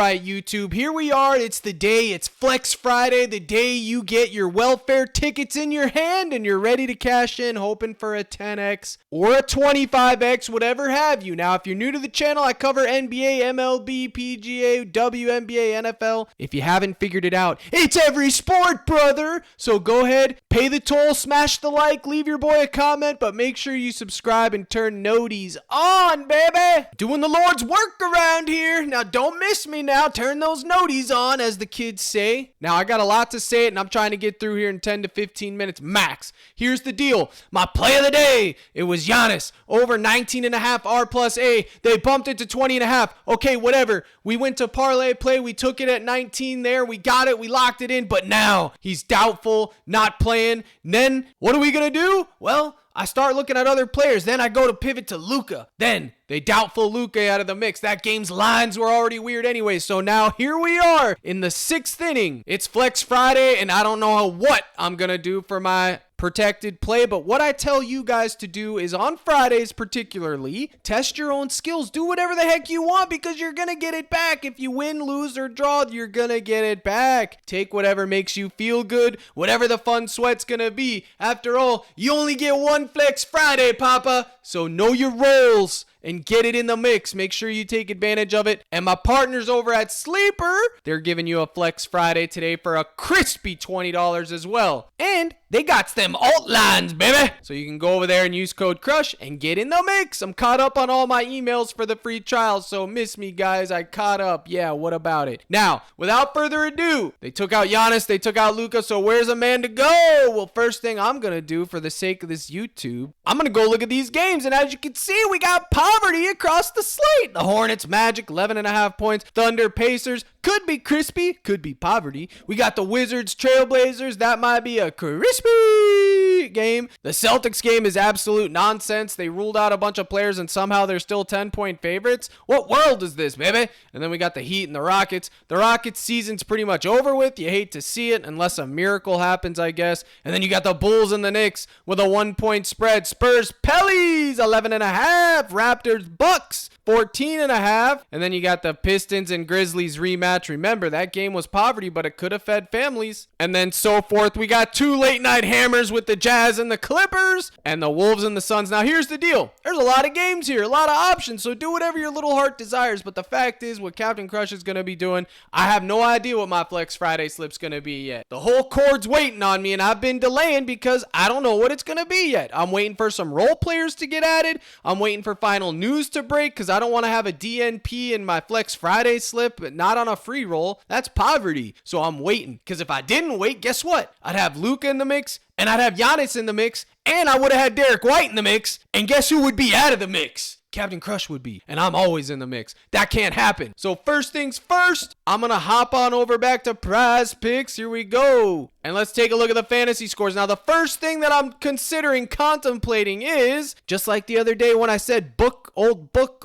right, YouTube, here we are. It's the day, it's Flex Friday, the day you get your welfare tickets in your hand and you're ready to cash in, hoping for a 10x or a 25x, whatever have you. Now, if you're new to the channel, I cover NBA, MLB, PGA, WNBA, NFL. If you haven't figured it out, it's every sport, brother. So go ahead, pay the toll, smash the like, leave your boy a comment, but make sure you subscribe and turn noties on, baby. Doing the Lord's work around here. Now, don't miss me now. Turn those noties on, as the kids say. Now, I got a lot to say, and I'm trying to get through here in 10 to 15 minutes max. Here's the deal. My play of the day, it was Giannis over 19.5 R plus A. They bumped it to 20.5. Okay, whatever. We went to parlay play. We took it at 19 there. We got it. We locked it in. But now he's doubtful, not playing. And then what are we going to do? Well, I start looking at other players. Then I go to pivot to Luka. Then they doubtful Luka out of the mix. That game's lines were already weird anyway. So now here we are in the 6th inning. It's Flex Friday, and I don't know what I'm going to do for my protected play, but what I tell you guys to do is on Fridays particularly, test your own skills. Do whatever the heck you want because you're going to get it back. If you win, lose, or draw, you're going to get it back. Take whatever makes you feel good, whatever the fun sweat's going to be. After all, you only get one Flex Friday, Papa. So know your roles and get it in the mix. Make sure you take advantage of it. And my partners over at Sleeper, they're giving you a Flex Friday today for a crispy $20 as well. And they got them alt lines, baby. So you can go over there and use code CRUSH and get in the mix. I'm caught up on all my emails for the free trial, so miss me, guys. I caught up. Yeah, what about it? Now, without further ado, they took out Giannis, they took out Luka, so where's a man to go? Well, first thing I'm going to do for the sake of this YouTube, I'm going to go look at these games, and as you can see, we got poverty across the slate. The Hornets, Magic, 11.5 points. Thunder, Pacers, could be crispy, could be poverty. We got the Wizards, Trailblazers. That might be a crispy game. The Celtics game is absolute nonsense. They ruled out a bunch of players and somehow they're still 10-point favorites. What world is this, baby? And then we got the Heat and the Rockets. The Rockets season's pretty much over with. You hate to see it unless a miracle happens, I guess. And then you got the Bulls and the Knicks with a 1-point spread. Spurs, Pellies, 11.5. Raptors, Bucks, 14.5. And then you got the Pistons and Grizzlies rematch. Remember, that game was poverty, but it could have fed families. And then so forth. We got 2 late night hammers with the Jazz and the Clippers and the Wolves and the Suns. Now, here's the deal. There's a lot of games here, a lot of options, so do whatever your little heart desires. But the fact is, what Captain Crush is going to be doing, I have no idea what my Flex Friday slip's going to be yet. The whole cord's waiting on me, and I've been delaying because I don't know what it's going to be yet. I'm waiting for some role players to get added. I'm waiting for final news to break because I don't want to have a DNP in my Flex Friday slip, but not on a free roll. That's poverty. So I'm waiting, because if I didn't wait, guess what? I'd have Luka in the mix, and I'd have Giannis in the mix, and I would have had Derek White in the mix, and guess who would be out of the mix? Captain Crush would be, and I'm always in the mix. That can't happen. So first things first, I'm going to hop on over back to PrizePicks. Here we go. And let's take a look at the fantasy scores. Now, the first thing that I'm contemplating is, just like the other day when I said old book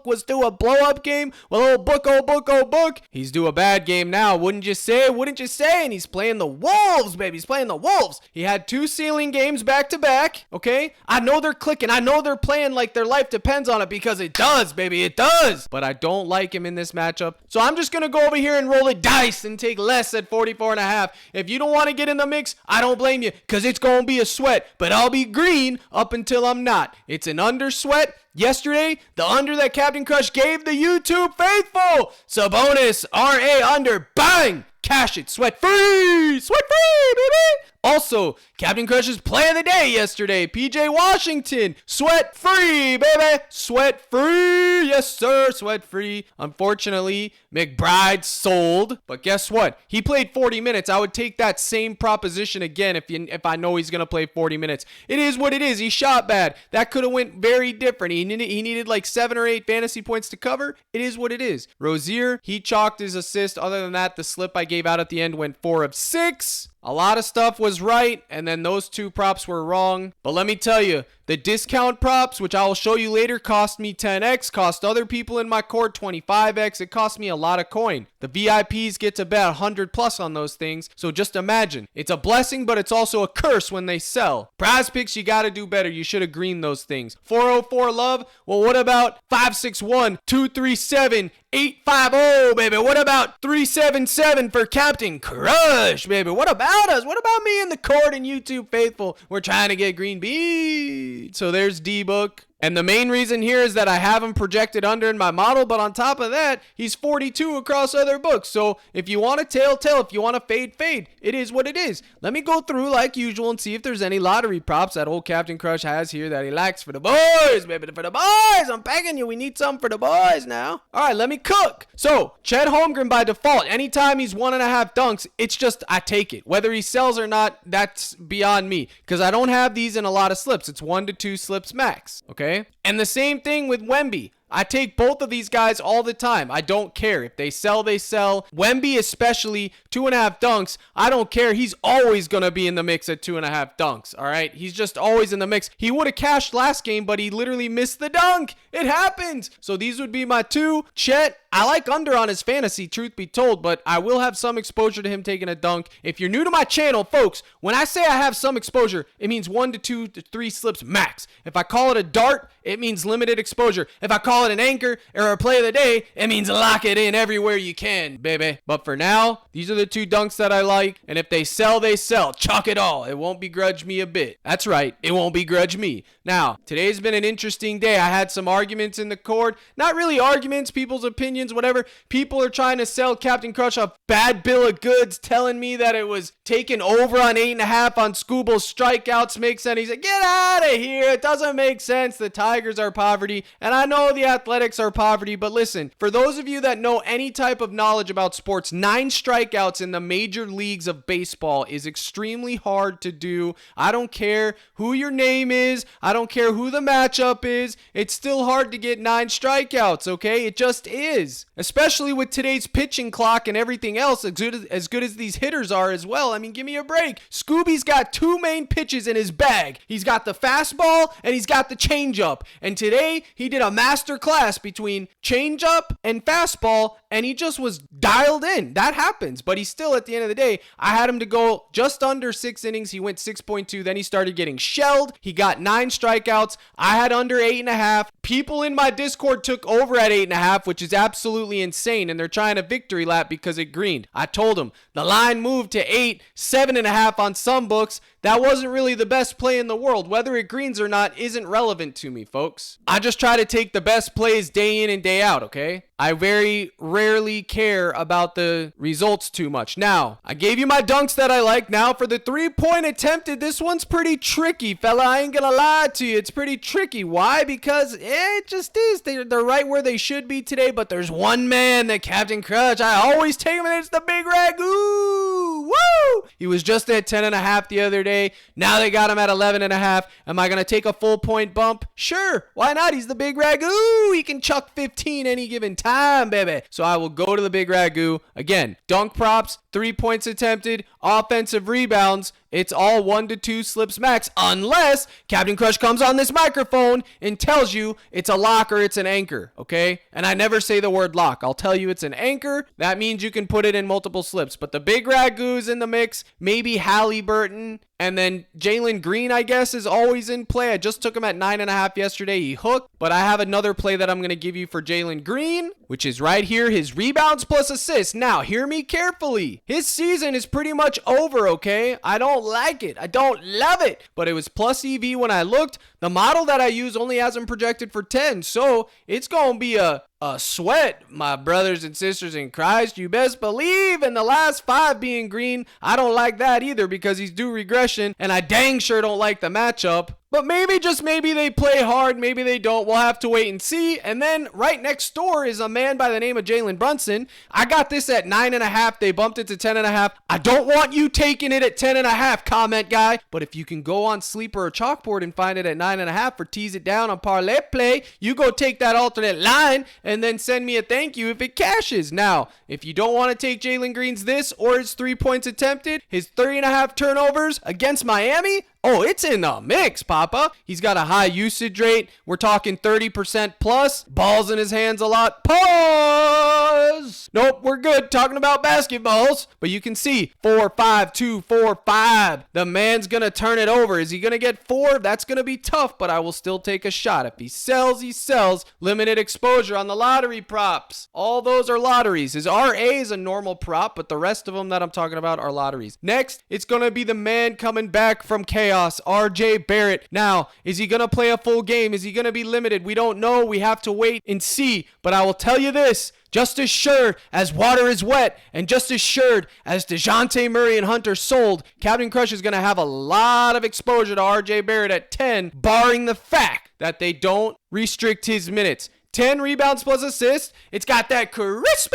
was due a blow-up game. Well, old book, he's due a bad game now. Wouldn't you say? And he's playing the Wolves, baby. He's playing the Wolves. He had 2 ceiling games back-to-back, okay? I know they're clicking. I know they're playing like their life depends on it, because it does, baby. It does. But I don't like him in this matchup. So I'm just going to go over here and roll a dice and take less at 44.5. If you don't want to get in the mix, I don't blame you, because it's going to be a sweat, but I'll be green up until I'm not. It's an under sweat. Yesterday, the under that Captain Crush gave the YouTube faithful. Sabonis, RA under, bang! Cash it, sweat free, baby. Also, Captain Crush's play of the day yesterday, PJ Washington, sweat free, baby, sweat free, yes sir, sweat free. Unfortunately, McBride sold, but guess what? He played 40 minutes. I would take that same proposition again if I know he's gonna play 40 minutes. It is what it is. He shot bad. That could have went very different. He needed like 7 or 8 fantasy points to cover. It is what it is. Rozier, he chalked his assist. Other than that, the slip I gave out at the end went 4 of 6. A lot of stuff was right, and then those 2 props were wrong. But let me tell you, The discount props, which I will show you later, cost me 10x, cost other people in my court 25x. It cost me a lot of coin. The VIPs get to bet 100 plus on those things. So just imagine, it's a blessing, but it's also a curse when they sell. PrizePicks, you got to do better. You should have greened those things. 404 love. Well, what about 561 237 850, baby? What about 377 for Captain Crush, baby? What about us? What about me in the court and YouTube faithful? We're trying to get green beat. So there's D-Book. And the main reason here is that I have him projected under in my model, but on top of that, he's 42 across other books. So if you want to tail, if you want to fade, it is what it is. Let me go through like usual and see if there's any lottery props that old Captain Crush has here that he likes for the boys, baby, for the boys. I'm begging you, we need something for the boys now. All right, let me cook. So Chet Holmgren by default, anytime he's 1.5 dunks, it's just I take it. Whether he sells or not, that's beyond me because I don't have these in a lot of slips. It's 1 to 2 slips max, okay? And the same thing with Wemby. I take both of these guys all the time. I don't care. If they sell, they sell. Wemby especially, 2.5 dunks. I don't care. He's always going to be in the mix at 2.5 dunks, all right? He's just always in the mix. He would have cashed last game, but he literally missed the dunk. It happens. So these would be my two. Chet, I like under on his fantasy, truth be told, but I will have some exposure to him taking a dunk. If you're new to my channel, folks, when I say I have some exposure, it means 1 to 2 to 3 slips max. If I call it a dart, it means limited exposure. If I call it an anchor or a play of the day, it means lock it in everywhere you can, baby. But for now, these are the 2 dunks that I like, and if they sell, they sell. Chalk it all. It won't begrudge me a bit. That's right, it won't begrudge me. Now, today's been an interesting day. I had some arguments in the court. Not really arguments, people's opinions, whatever. People are trying to sell Captain Crush a bad bill of goods, telling me that it was taken over on 8.5 on Scooble's strikeouts. Makes sense. He said, get out of here. It doesn't make sense. The Tigers are poverty, and I know the Athletics are poverty, but listen, for those of you that know any type of knowledge about sports, 9 strikeouts in the major leagues of baseball is extremely hard to do. I don't care who your name is. I don't care who the matchup is. It's still hard to get 9 strikeouts, okay? It just is. Especially with today's pitching clock and everything else, as good as these hitters are as well. I mean, give me a break. Scooby's got 2 main pitches in his bag. He's got the fastball and he's got the changeup. And today, he did a master class between changeup and fastball, and he just was dialed in. That happens, but he's still, at the end of the day, I had him to go just under 6 innings. He went 6.2. Then he started getting shelled. He got 9 strikeouts. I had under 8.5. People in my Discord took over at 8.5, which is absolutely insane, and they're trying a victory lap because it greened. I told them the line moved to 8, 7.5 on some books. That wasn't really the best play in the world. Whether it greens or not isn't relevant to me, folks. I just try to take the best plays day in and day out, okay? I very rarely care about the results too much. Now, I gave you my dunks that I like. Now, for the 3-point attempted, this one's pretty tricky, fella. I ain't gonna lie to you. It's pretty tricky. Why? Because it just is. They're right where they should be today, but there's one man that Captain Crush, I always take him, and it's the Big Ragu. Woo! He was just at 10.5 the other day. Now they got him at 11.5. Am I gonna take a full point bump? Sure. Why not? He's the Big Ragu. He can chuck 15 any given time, baby. So I will go to the Big Ragu. Again, dunk props, 3 points attempted, offensive rebounds. It's all 1 to 2 slips max, unless Captain Crush comes on this microphone and tells you it's a lock or it's an anchor, okay? And I never say the word lock. I'll tell you it's an anchor. That means you can put it in multiple slips. But the Big Ragu's in the mix. Maybe Halliburton. And then Jalen Green, I guess, is always in play. I just took him at 9.5 yesterday. He hooked. But I have another play that I'm going to give you for Jalen Green, which is right here, his rebounds plus assists. Now, hear me carefully. His season is pretty much over, okay? I don't like it. I don't love it. But it was plus EV when I looked. The model that I use only has him projected for 10. So it's going to be a sweat, my brothers and sisters in Christ. You best believe. In the last 5 being green, I don't like that either because he's due regression, and I dang sure don't like the matchup. But maybe, just maybe, they play hard. Maybe they don't. We'll have to wait and see. And then right next door is a man by the name of Jalen Brunson. I got this at 9.5. They bumped it to 10.5. I don't want you taking it at 10.5, comment guy. But if you can go on Sleeper or Chalkboard and find it at 9.5 or tease it down on Parlay Play, you go take that alternate line and then send me a thank you if it cashes. Now, if you don't want to take Jalen Green's this or his 3 points attempted, his 3.5 turnovers against Miami, Oh, it's in the mix, Papa. He's got a high usage rate. We're talking 30% plus. Balls in his hands a lot. Pause. Nope, we're good. Talking about basketballs. But you can see 4, 5, 2, 4, 5. The man's going to turn it over. Is he going to get 4? That's going to be tough, but I will still take a shot. If he sells, he sells. Limited exposure on the lottery props. All those are lotteries. His RA is a normal prop, but the rest of them that I'm talking about are lotteries. Next, it's going to be the man coming back from chaos, RJ Barrett. Now, is he going to play a full game? Is he going to be limited? We don't know. We have to wait and see. But I will tell you this. Just as sure as water is wet, and just as sure as DeJounte Murray and Hunter sold, Captain Crush is going to have a lot of exposure to RJ Barrett at 10, barring the fact that they don't restrict his minutes. 10 rebounds plus assists. It's got that crispy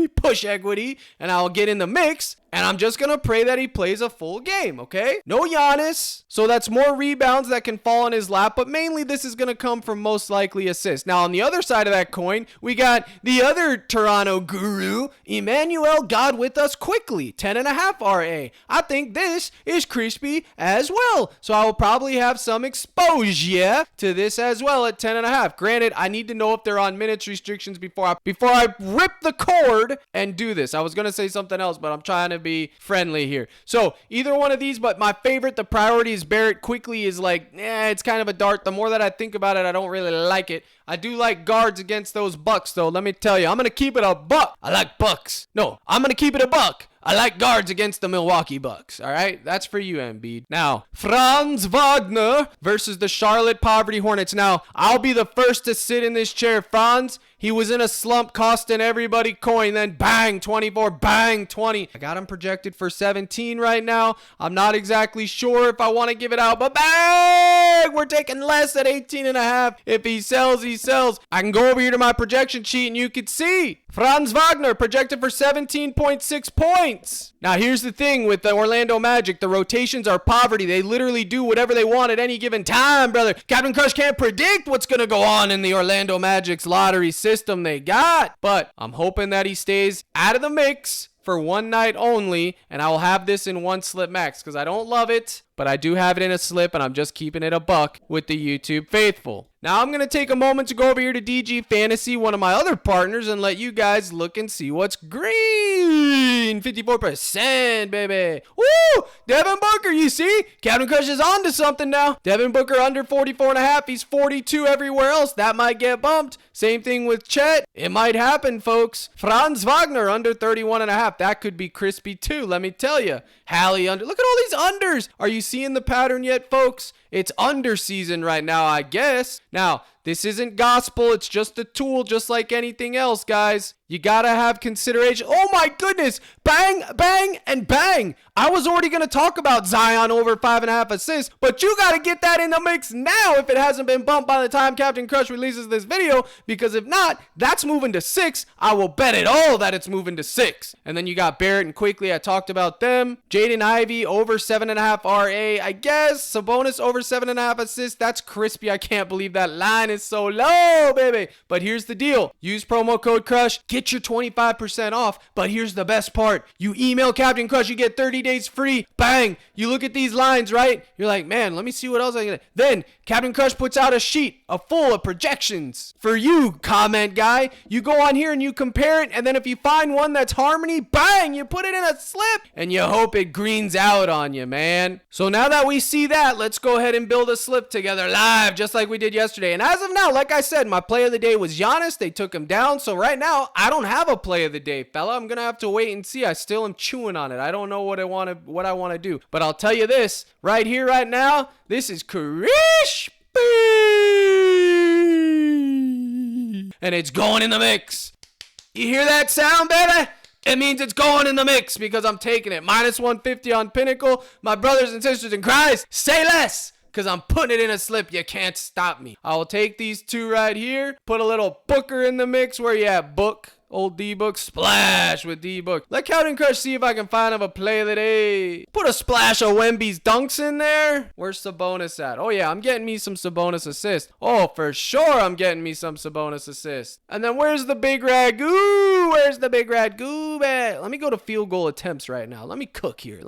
push equity, and I'll get in the mix. And I'm just going to pray that he plays a full game, okay? No Giannis. So that's more rebounds that can fall in his lap. But mainly this is going to come from most likely assists. Now, on the other side of that coin, we got the other Toronto guru, Emmanuel God with us quickly. 10.5 RA. I think this is crispy as well. So I will probably have some exposure to this as well at 10.5. Granted, I need to know if they're on minutes restrictions before I rip the cord and do this. I was going to say something else, but I'm trying to be friendly here. So either one of these, but my favorite, the priority is Barrett. Quickley is like, it's kind of a dart. The more that I think about it, I don't really like it. I do like guards against those Bucks, though. Let me tell you, I'm going to keep it a buck. I like Bucks. No, I'm going to keep it a buck. I like guards against the Milwaukee Bucks, all right? That's for you, Embiid. Now, Franz Wagner versus the Charlotte Poverty Hornets. Now, I'll be the first to sit in this chair. Franz, he was in a slump costing everybody coin, then bang, 24, bang, 20. I got him projected for 17 right now. I'm not exactly sure if I want to give it out, but bang! We're taking less at 18.5. If he sells, he sells. I can go over here to my projection sheet and you can see Franz Wagner projected for 17.6 points. Now, here's the thing with the Orlando Magic. The rotations are poverty. They literally do whatever they want at any given time, brother. Captain Crush can't predict what's going to go on in the Orlando Magic's lottery system they got. But I'm hoping that he stays out of the mix for one night only, and I will have this in one slip max because I don't love it, but I do have it in a slip, and I'm just keeping it a buck with the YouTube faithful. Now, I'm going to take a moment to go over here to DG Fantasy, one of my other partners, and let you guys look and see what's green. 54%, baby. Woo! Devin Booker, you see? Captain Crush is on to something now. Devin Booker under 44.5. He's 42 everywhere else. That might get bumped. Same thing with Chet. It might happen, folks. Franz Wagner under 31.5. That could be crispy, too, let me tell you. Hallie under. Look at all these unders. Are you seeing the pattern yet, folks? It's under season right now, I guess. Now, this isn't gospel. It's just a tool, just like anything else, guys. You gotta have consideration. Oh my goodness. Bang, bang, and bang. I was already gonna talk about Zion over 5.5 assists, but you gotta get that in the mix now if it hasn't been bumped by the time Captain Crush releases this video, because if not, that's moving to 6. I will bet it all that it's moving to 6. And then you got Barrett and Quickley. I talked about them. Jaden Ivey over 7.5 RA, I guess. Sabonis over 7.5 assists. That's crispy. I can't believe that line is so low, baby. But here's the deal. Use promo code CRUSH. Get your 25% off. But here's the best part. You email Captain Crush, you get 30 days free. Bang. You look at these lines, right? You're like, man, let me see what else I can. Then Captain Crush puts out a sheet, full of projections for you, comment guy. You go on here and you compare it, and then if you find one that's harmony, bang, you put it in a slip, and you hope it greens out on you, man. So now that we see that, let's go ahead and build a slip together live, just like we did yesterday. And as of now, like I said, my play of the day was Giannis. They took him down, so right now, I don't have a play of the day, fella. I'm gonna have to wait and see. I still am chewing on it. I don't know what I want to do, but I'll tell you this, right here, right now, this is crispy. And it's going in the mix. You hear that sound, baby? It means it's going in the mix because I'm taking it. Minus 150 on Pinnacle. My brothers and sisters in Christ, say less, because I'm putting it in a slip. You can't stop me. I will take these two right here. Put a little Booker in the mix. Where you at, Book? Old D-Book. Splash with D-Book. Let Captain Crush see if I can find him a play of the day. Put a splash of Wemby's dunks in there. Where's Sabonis at? Oh, yeah, I'm getting me some Sabonis assists. Oh, for sure I'm getting me some Sabonis assists. And then where's the big ragu? Where's the big ragu at? Let me go to field goal attempts right now. Let me cook here.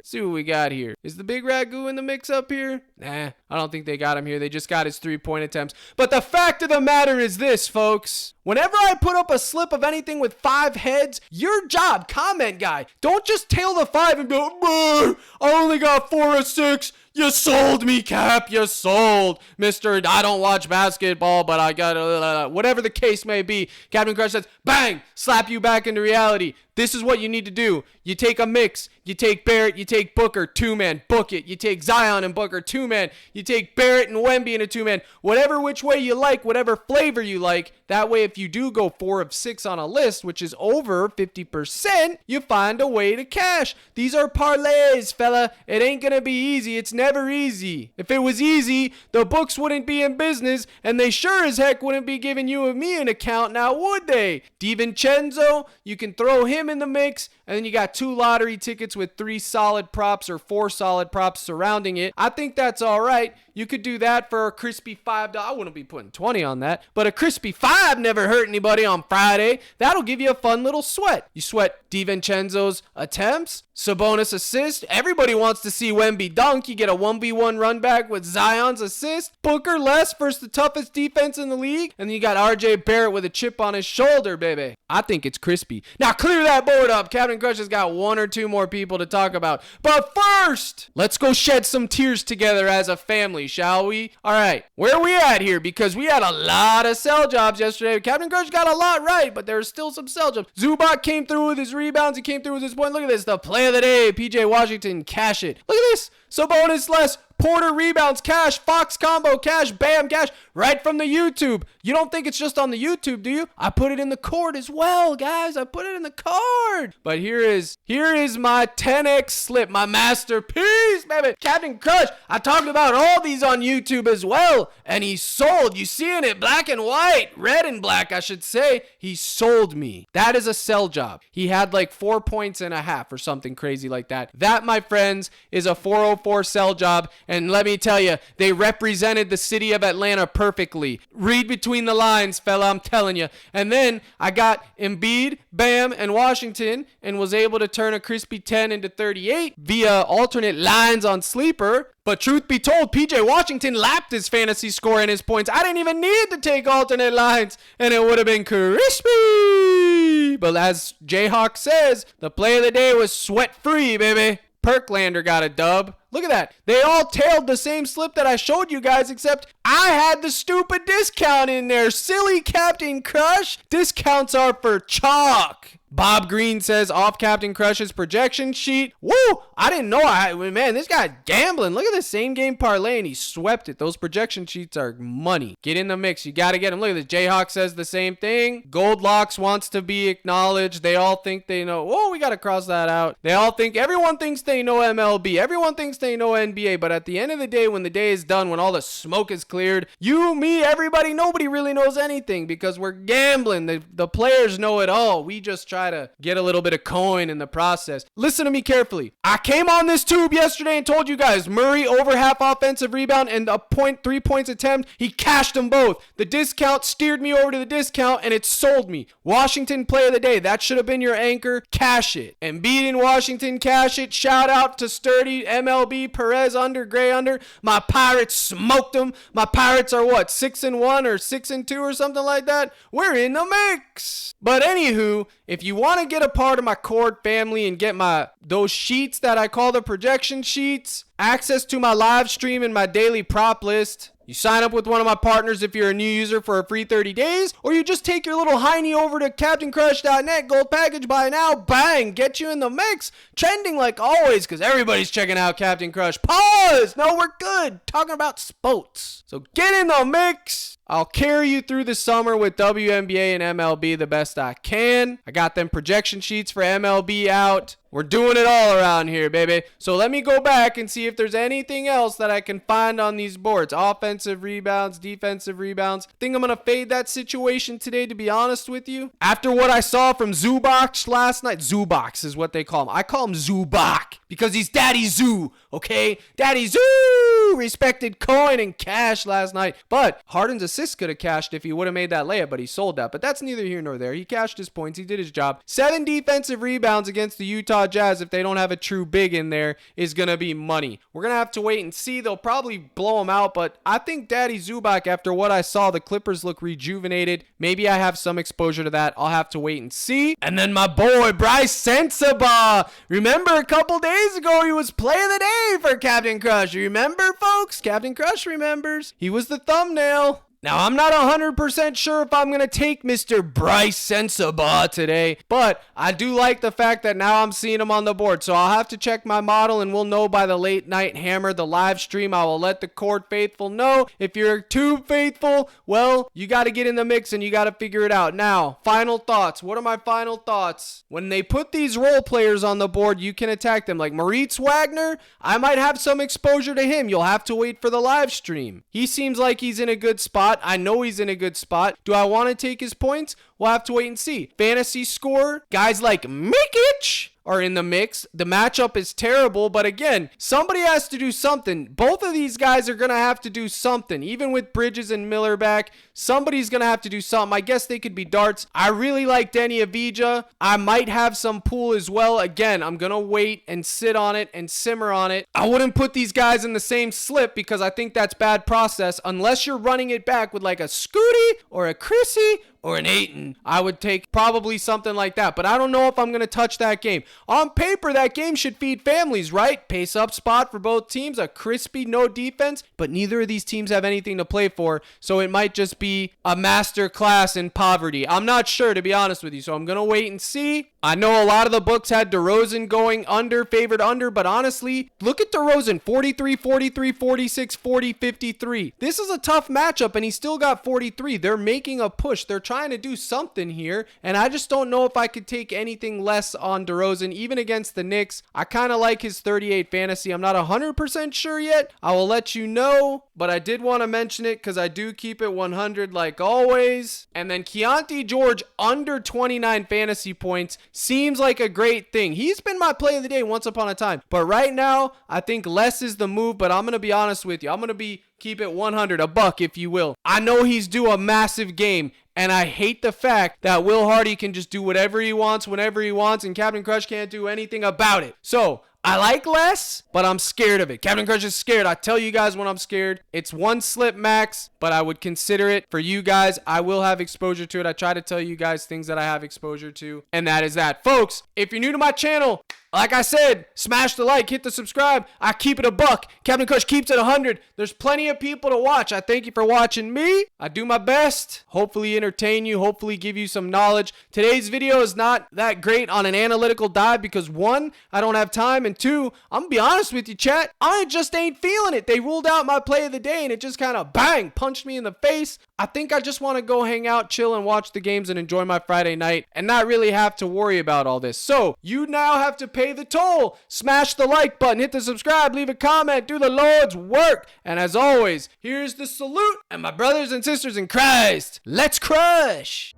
See what we got here. Is the big ragu in the mix up here? Nah, I don't think they got him here. They just got his 3-point attempts. But the fact of the matter is this, folks. Whenever I put up a slip of anything with 5 heads, your job, comment guy, don't just tail the 5 and go, I only got 4 or 6. You sold me, Cap. You sold. Mr. I don't watch basketball, but I got whatever the case may be. Captain Crush says, bang, slap you back into reality. This is what you need to do. You take a mix. You take Barrett. You take Booker, 2-man. Book it. You take Zion and Booker, 2-man. You take Barrett and Wemby in a 2-man. Whatever which way you like, whatever flavor you like. That way, if you do go 4 of 6 on a list, which is over 50%, you find a way to cash. These are parlays, fella. It ain't going to be easy. It's never easy. If it was easy, the books wouldn't be in business, and they sure as heck wouldn't be giving you and me an account now, would they? DiVincenzo, you can throw him in the mix, and then you got 2 lottery tickets with 3 solid props or 4 solid props surrounding it. I think that's all right. You could do that for a crispy $5. I wouldn't be putting 20 on that, but a crispy $5 never hurt anybody on Friday. That'll give you a fun little sweat. You sweat DiVincenzo's attempts, Sabonis assist. Everybody wants to see Wemby dunk. You get a 1v1 run back with Zion's assist. Booker less versus the toughest defense in the league. And then you got RJ Barrett with a chip on his shoulder, baby. I think it's crispy. Now clear that board up. Captain Crush has got 1 or 2 more people to talk about. But first, let's go shed some tears together as a family, shall we? All right, where are we at here? Because we had a lot of sell jobs yesterday. Captain Crush got a lot right, but there's still some sell jobs. Zubac came through with his rebounds. He came through with his point. Look at this. The play of the day. PJ Washington, cash it. Look at this. Sabonis less. Porter rebounds, cash. Fox combo, cash. Bam, cash. Right from the YouTube. You don't think it's just on the YouTube, do you? I put it in the card as well, guys. I put it in the card. But here is my 10x slip, my masterpiece, baby. Captain Crush, I talked about all these on YouTube as well. And he sold. You seeing it black and white. Red and black, I should say. He sold me. That is a sell job. He had like 4.5 points or something crazy like that. That, my friends, is a 404 sell job. And let me tell you, they represented the city of Atlanta perfectly. Read between the lines, fella, I'm telling you. And then I got Embiid, Bam, and Washington and was able to turn a crispy 10 into 38 via alternate lines on Sleeper. But truth be told, PJ Washington lapped his fantasy score and his points. I didn't even need to take alternate lines, and it would have been crispy. But as Jayhawk says, the play of the day was sweat-free, baby. Perklander got a dub. Look at that. They all tailed the same slip that I showed you guys, except I had the stupid discount in there. Silly Captain Crush. Discounts are for chalk. Bob Green says off Captain Crush's projection sheet. Woo! I didn't know. Man, this guy's gambling. Look at the same game parlay, and he swept it. Those projection sheets are money. Get in the mix. You got to get them. Look at this. Jayhawk says the same thing. Goldlocks wants to be acknowledged. They all think they know. Whoa, we got to cross that out. Everyone thinks they know MLB. Everyone thinks they know NBA. But at the end of the day, when the day is done, when all the smoke is cleared, you, me, everybody, nobody really knows anything because we're gambling. The players know it all. We just try to get a little bit of coin in the process. Listen to me carefully. I came on this tube yesterday and told you guys Murray over half offensive rebound and a 3 points attempt. He cashed them both. The discount steered me over to the discount and it sold me. Washington play of the day. That should have been your anchor. Cash it. Embiid in Washington, cash it. Shout out to Sturdy, MLB, Perez under, Gray under. My Pirates smoked them. My Pirates are what? 6-1 or 6-2 or something like that. We're in the mix. But anywho, if you want to get a part of my Cord family and get those sheets that I call the projection sheets, access to my live stream and my daily prop list, you sign up with one of my partners if you're a new user for a free 30 days, or you just take your little hiney over to CaptainCrush.net, gold package buy now, bang, get you in the mix. Trending like always because everybody's checking out Captain Crush. Pause! No, we're good. Talking about sports. So get in the mix. I'll carry you through the summer with WNBA and MLB the best I can. I got them projection sheets for MLB out. We're doing it all around here, baby. So let me go back and see if there's anything else that I can find on these boards. Offensive rebounds, defensive rebounds. I think I'm going to fade that situation today, to be honest with you. After what I saw from Zubac last night, Zubac is what they call him. I call him Zubac because he's Daddy Zoo, okay? Daddy Zoo respected coin and cash last night. But Harden's assist could have cashed if he would have made that layup, but he sold that. But that's neither here nor there. He cashed his points. He did his job. 7 defensive rebounds against the Utah Jazz, if they don't have a true big in there, is going to be money. We're going to have to wait and see. They'll probably blow him out, but I think Daddy Zubac, after what I saw, the Clippers look rejuvenated. Maybe I have some exposure to that. I'll have to wait and see. And then my boy, Bryce Sensabaugh. Remember a couple days ago, he was play of the day for Captain Crush. You remember, folks? Captain Crush remembers. He was the thumbnail. Now, I'm not 100% sure if I'm going to take Mr. Bryce Sensabaugh today, but I do like the fact that now I'm seeing him on the board. So I'll have to check my model, and we'll know by the late night hammer, the live stream. I will let the court faithful know. If you're too faithful, well, you got to get in the mix and you got to figure it out. Now, final thoughts. What are my final thoughts? When they put these role players on the board, you can attack them. Like Moritz Wagner, I might have some exposure to him. You'll have to wait for the live stream. He seems like he's in a good spot. I know he's in a good spot. Do I want to take his points? We'll have to wait and see. Fantasy score, guys like Mikic are in the mix. The matchup is terrible, but again, somebody has to do something. Both of these guys are going to have to do something. Even with Bridges and Miller back, somebody's going to have to do something. I guess they could be darts. I really like Denny Avdija. I might have some pool as well. Again, I'm going to wait and sit on it and simmer on it. I wouldn't put these guys in the same slip because I think that's bad process unless you're running it back with like a Scooty or a Chrissy or an Ayton. I would take probably something like that, but I don't know if I'm going to touch that game. On paper, that game should feed families, right? Pace up spot for both teams, a crispy no defense, but neither of these teams have anything to play for, so it might just be a master class in poverty. I'm not sure, to be honest with you, so I'm going to wait and see. I know a lot of the books had DeRozan going under, favored under, but honestly, look at DeRozan, 43, 43, 46, 40, 53. This is a tough matchup, and he still got 43. They're making a push. They're trying to do something here, and I just don't know if I could take anything less on DeRozan, even against the Knicks. I kind of like his 38 fantasy. I'm not 100% sure yet. I will let you know, but I did want to mention it because I do keep it 100 like always. And then Keontae George under 29 fantasy points seems like a great thing. He's been my play of the day once upon a time, but right now I think less is the move. But I'm going to be honest with you. I'm going to keep it 100, a buck if you will. I know he's due a massive game, and I hate the fact that Will Hardy can just do whatever he wants whenever he wants, and Captain Crush can't do anything about it. So I like less, but I'm scared of it. Captain Crush is scared. I tell you guys when I'm scared. It's one slip max, but I would consider it. For you guys, I will have exposure to it. I try to tell you guys things that I have exposure to, and that is that. Folks, if you're new to my channel, like I said, smash the like, hit the subscribe. I keep it a buck. Captain Crush keeps it 100. There's plenty of people to watch. I thank you for watching me. I do my best. Hopefully entertain you. Hopefully give you some knowledge. Today's video is not that great on an analytical dive because one, I don't have time, and two, I'm gonna be honest with you, chat, I just ain't feeling it. They ruled out my play of the day and it just kind of bang, punched me in the face. I think I just want to go hang out, chill, and watch the games and enjoy my Friday night and not really have to worry about all this. So you now have to pay the toll. Smash the like button, hit the subscribe, leave a comment, do the Lord's work. And as always, here's the salute. And my brothers and sisters in Christ, let's crush.